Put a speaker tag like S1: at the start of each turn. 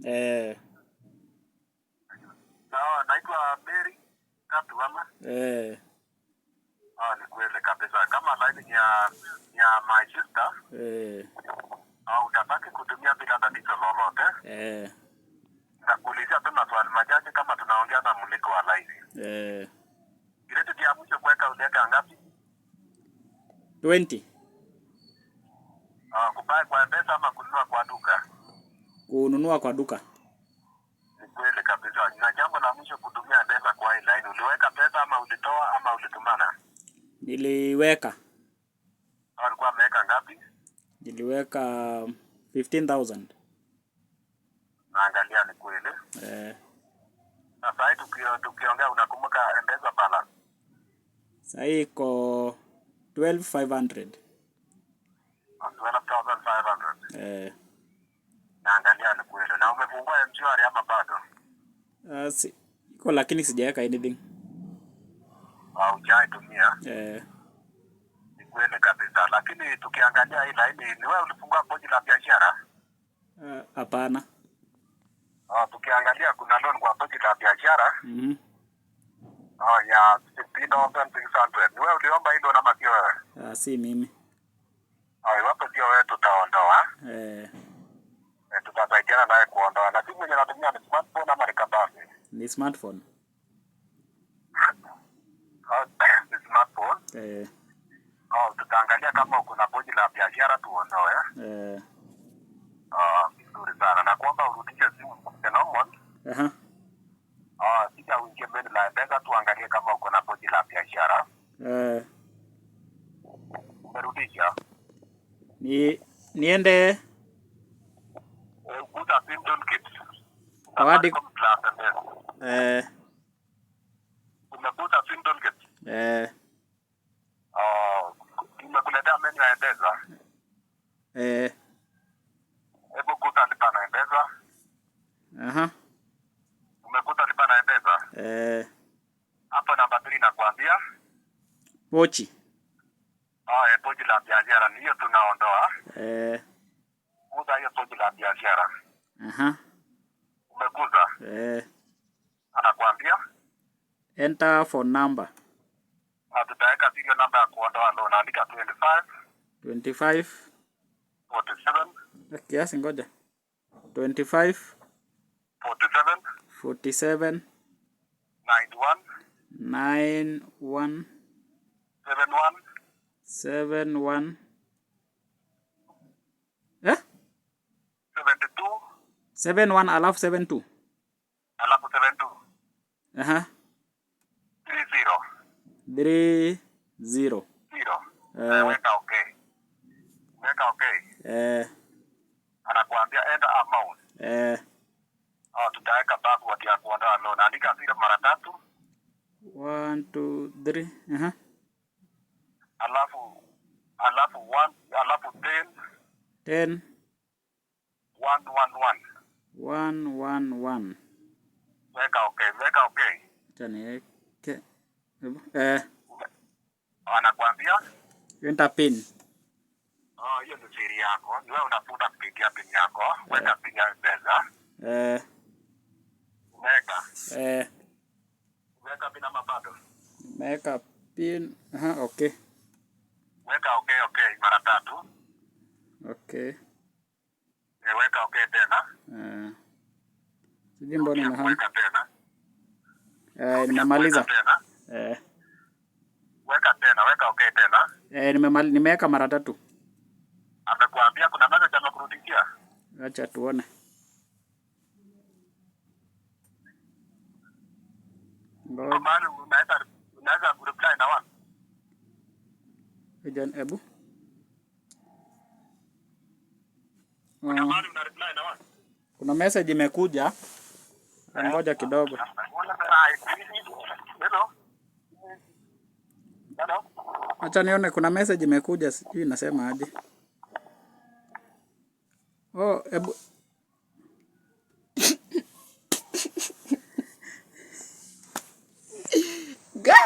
S1: Eh.
S2: Sawa, naitwa Mary Katuama. Ni kweli kabisa. Kama line ni ya my sister. Utabaki kutumia bila tatizo lolote. Nakuuliza tu maswali machache kama tunaongea na mmiliki wa line. Ile tukia mwisho kuweka uliweka ngapi?
S1: 20.
S2: Kubai kwa M-Pesa ama kununua kwa duka?
S1: Kununua kwa duka.
S2: Ni kweli kabisa. Na jambo la mwisho kutumia M-Pesa kwa hii line, uliweka pesa ama ulitoa ama ulitumana?
S1: Niliweka.
S2: Alikuwa ameweka ngapi?
S1: Niliweka 15,000.
S2: Naangalia ni kweli. Sasa hii tukiongea unakumbuka M-Pesa balance?
S1: Sasa iko 12,500.
S2: 12,500. Naangalia ni kweli. Na umefungua M-Shwari ama bado?
S1: Iko lakini sijaweka anything.
S2: Hujaitumia? Ni kweli kabisa. Lakini tukiangalia hii line, ni wewe ulifungua pochi la biashara?
S1: Hapana.
S2: Tukiangalia kuna loan kwa pochi la biashara. Ya 16,600. Ni wewe uliomba hilo na sio wewe?
S1: Si mimi.
S2: Iwapo sio wewe tutaondoa. Tutasaidiana naye kuondoa. Na simu yenye natumia ni smartphone ama ni kabambe?
S1: Ni smartphone.
S2: Ni smartphone. Tutaangalia kama uko na pochi la biashara tuondoe. Vizuri sana. Na kuomba urudishe simu kwa normal. Sija uingie mbele la M-Pesa tuangalie kama uko na pochi la biashara. Umerudisha?
S1: Niende
S2: Ukuta Pindon Kit.
S1: Awadi.
S2: Umekuta Pindon Kit. Nimekuletea menu ya M-Pesa. Hebu kuta lipa na M-Pesa. Umekuta lipa na M-Pesa. Hapo namba 3 nakwambia.
S1: Pochi.
S2: Pochi la biashara ni hiyo tunaondoa. Kuza hiyo pochi la biashara. Umekuza? Anakuambia?
S1: Enter phone number.
S2: Tutaweka serial number ya kuondoa loan. Andika
S1: 25
S2: 47.
S1: Kiasi ngoja. 25 47 91 71 71 alafu 72 30.
S2: Weka okay. Weka okay. Anakuambia enter amount. Tutaweka password ya kuondoa loan. Andika 0 mara 3.
S1: 1 2 3.
S2: Alafu 1 alafu 10
S1: 111.
S2: Weka okay. Weka okay.
S1: Taniweke.
S2: Anakuambia
S1: enter pin.
S2: Hiyo ndio siri yako. Wewe unafuta kupigia pin yako. Weka pin ya M-Pesa. Weka. Weka pin ama bado?
S1: Weka pin. Okay.
S2: Weka okay mara 3.
S1: Okay.
S2: Weka okay tena.
S1: Sijui mbona na
S2: weka tena.
S1: Nimemaliza.
S2: Weka tena, weka okay tena.
S1: Nimeweka mara 3.
S2: Amekuambia kuna message amekurudishia?
S1: Acha tuone.
S2: Mbona unaweza kureply na wapi?
S1: Ebu.
S2: Kuna mahali una reply na wapi?
S1: Kuna message imekuja. Ngoja kidogo.
S2: Hello.
S1: Acha nione kuna message imekuja, sijui nasema aje. Ebu